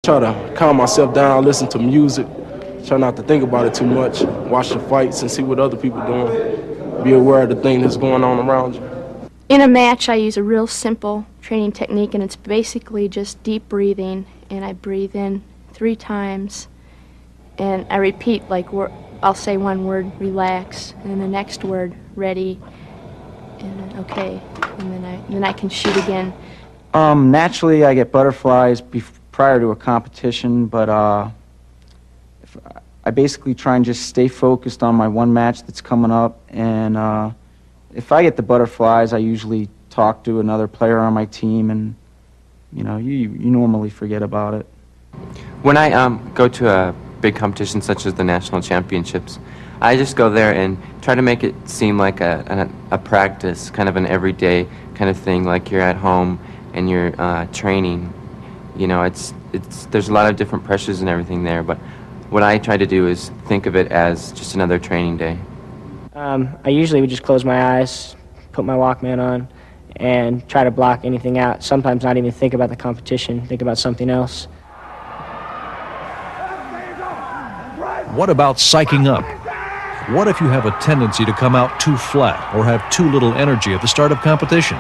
Try to calm myself down, listen to music, try not to think about it too much, watch the fights and see what other people doing, be aware of the thing that's going on around you. In a match, I use a real simple training technique, and it's basically just deep breathing, and I breathe in 3 times, and I repeat, like, I'll say one word, relax, and then the next word, ready, and then okay, and then I can shoot again. Naturally, I get butterflies prior to a competition, but I basically try and just stay focused on my one match that's coming up, and if I get the butterflies, I usually talk to another player on my team, and you normally forget about it. When I go to a big competition such as the national championships, I just go there and try to make it seem like a practice, kind of an everyday kind of thing, like you're at home and you're training. You know, there's a lot of different pressures and everything there, but what I try to do is think of it as just another training day. I usually would just close my eyes, put my Walkman on, and try to block anything out. Sometimes not even think about the competition, think about something else. What about psyching up? What if you have a tendency to come out too flat or have too little energy at the start of competition?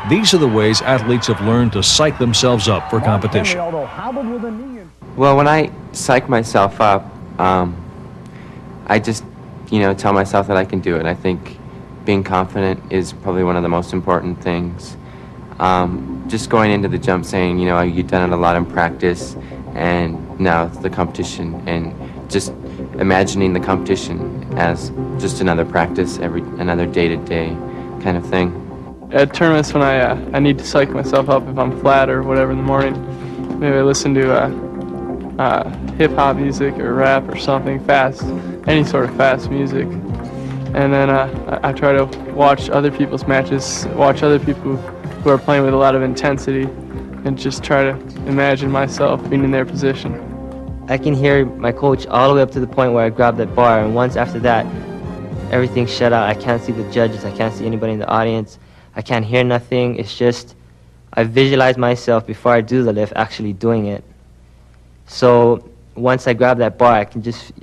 These are the ways athletes have learned to psych themselves up for competition. Well, when I psych myself up, I just, tell myself that I can do it. I think being confident is probably one of the most important things. Just going into the jump saying, you've done it a lot in practice, and now it's the competition, and just imagining the competition as just another practice, another day-to-day kind of thing. At tournaments, when I need to psych myself up if I'm flat or whatever in the morning, maybe I listen to hip-hop music or rap or something fast, any sort of fast music. And then I try to watch other people's matches, watch other people who are playing with a lot of intensity, and just try to imagine myself being in their position. I can hear my coach all the way up to the point where I grab that bar, and once after that, everything's shut out. I can't see the judges, I can't see anybody in the audience, I can't hear nothing. It's just, I visualize myself before I do the lift actually doing it. So once I grab that bar,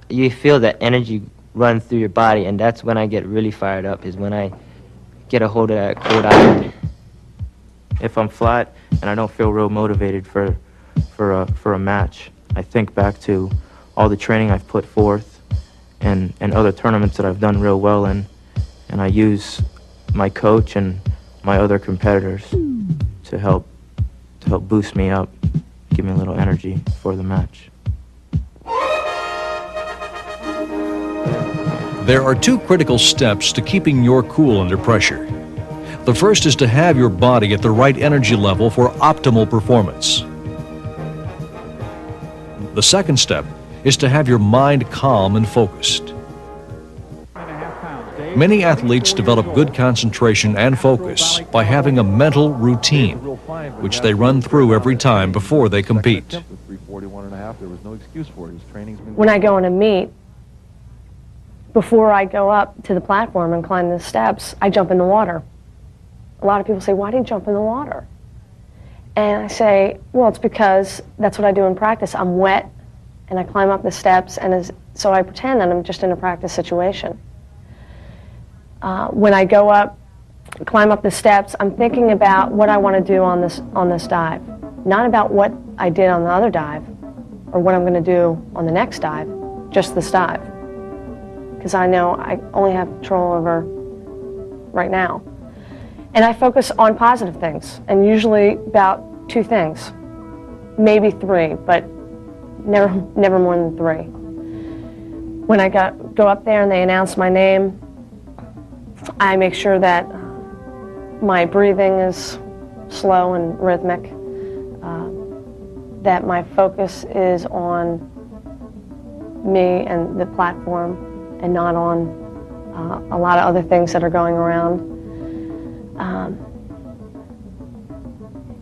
you feel that energy run through your body, and that's when I get really fired up, is when I get a hold of that cold iron. If I'm flat and I don't feel real motivated for a match, I think back to all the training I've put forth and other tournaments that I've done real well in, and I use my coach and my other competitors to help boost me up, give me a little energy for the match. There are 2 critical steps to keeping your cool under pressure. The first is to have your body at the right energy level for optimal performance. The second step is to have your mind calm and focused. Many athletes develop good concentration and focus by having a mental routine, which they run through every time before they compete. When I go on a meet, before I go up to the platform and climb the steps, I jump in the water. A lot of people say, why do you jump in the water? And I say, well, it's because that's what I do in practice. I'm wet, and I climb up the steps, and so I pretend that I'm just in a practice situation. When I go up, climb up the steps, I'm thinking about what I want to do on this dive, not about what I did on the other dive or what I'm going to do on the next dive, just this dive, because I know I only have control over right now. And I focus on positive things, and usually about 2 things, maybe 3, but never more than 3. When I go up there and they announce my name, I make sure that my breathing is slow and rhythmic, that my focus is on me and the platform and not on a lot of other things that are going around.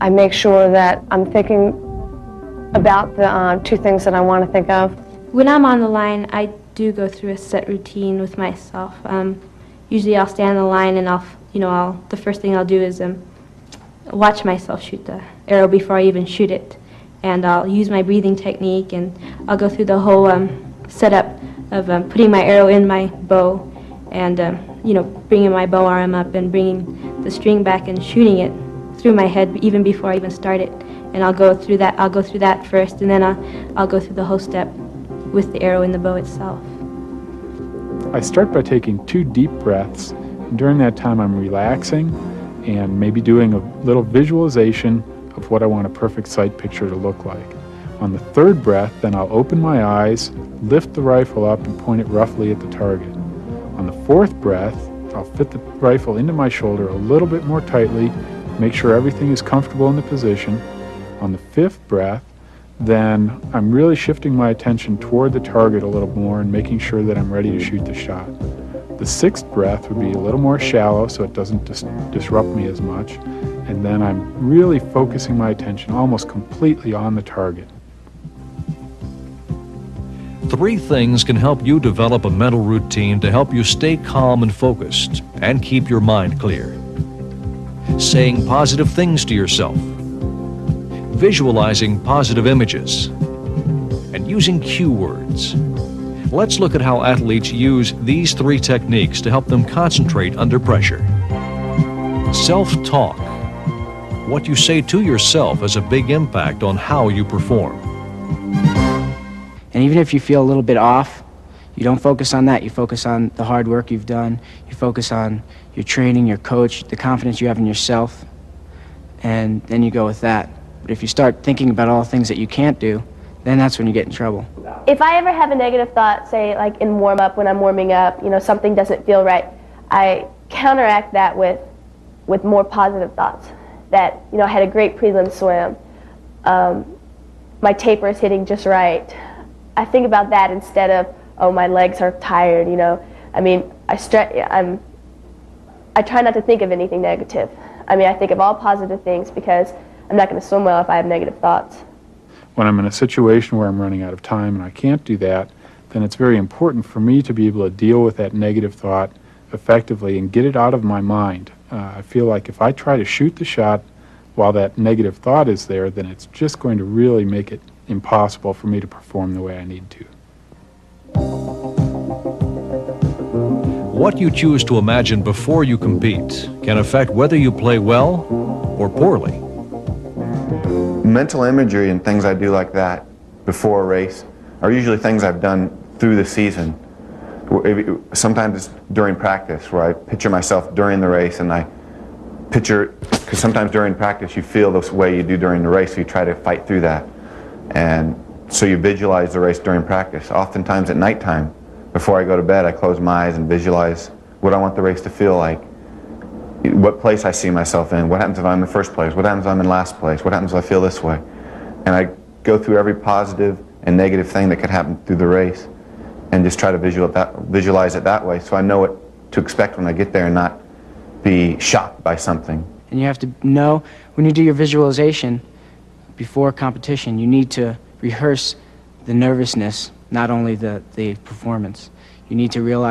I make sure that I'm thinking about the 2 things that I want to think of. When I'm on the line, I do go through a set routine with myself. Usually I'll stand on the line and the first thing I'll do is watch myself shoot the arrow before I even shoot it. and I'll use my breathing technique, and I'll go through the whole setup of putting my arrow in my bow, and you know, bringing my bow arm up and bringing the string back and shooting it through my head even before I even start it. And I'll go through that first, and then I'll go through the whole step with the arrow in the bow itself. I start by taking 2 deep breaths. During that time, I'm relaxing and maybe doing a little visualization of what I want a perfect sight picture to look like. On the 3rd breath, then I'll open my eyes, lift the rifle up, and point it roughly at the target. On the 4th breath, I'll fit the rifle into my shoulder a little bit more tightly, make sure everything is comfortable in the position. On the 5th breath, then I'm really shifting my attention toward the target a little more and making sure that I'm ready to shoot the shot. The 6th breath would be a little more shallow so it doesn't disrupt me as much, and then I'm really focusing my attention almost completely on the target. 3 things can help you develop a mental routine to help you stay calm and focused and keep your mind clear. Saying positive things to yourself, visualizing positive images, and using cue words. Let's look at how athletes use these 3 techniques to help them concentrate under pressure. Self-talk. What you say to yourself has a big impact on how you perform. And even if you feel a little bit off, you don't focus on that. You focus on the hard work you've done. You focus on your training, your coach, the confidence you have in yourself, and then you go with that. But if you start thinking about all the things that you can't do, then that's when you get in trouble. If I ever have a negative thought, say like in warm-up, when I'm warming up, you know, something doesn't feel right, I counteract that with more positive thoughts. That, you know, I had a great prelim swim. My taper is hitting just right. I think about that instead of, oh, my legs are tired, you know. I mean, I try not to think of anything negative. I mean, I think of all positive things because I'm not going to swim well if I have negative thoughts. When I'm in a situation where I'm running out of time and I can't do that, then it's very important for me to be able to deal with that negative thought effectively and get it out of my mind. I feel like if I try to shoot the shot while that negative thought is there, then it's just going to really make it impossible for me to perform the way I need to. What you choose to imagine before you compete can affect whether you play well or poorly. Mental imagery and things I do like that before a race are usually things I've done through the season. Sometimes it's during practice where I picture myself during the race and I picture, because sometimes during practice you feel the way you do during the race, so you try to fight through that. And so you visualize the race during practice. Oftentimes at nighttime, before I go to bed, I close my eyes and visualize what I want the race to feel like, what place I see myself in, what happens if I'm in first place, what happens if I'm in last place, what happens if I feel this way. And I go through every positive and negative thing that could happen through the race and just try to visualize it that way so I know what to expect when I get there and not be shocked by something. And you have to know, when you do your visualization before competition, you need to rehearse the nervousness, not only the performance. You need to realize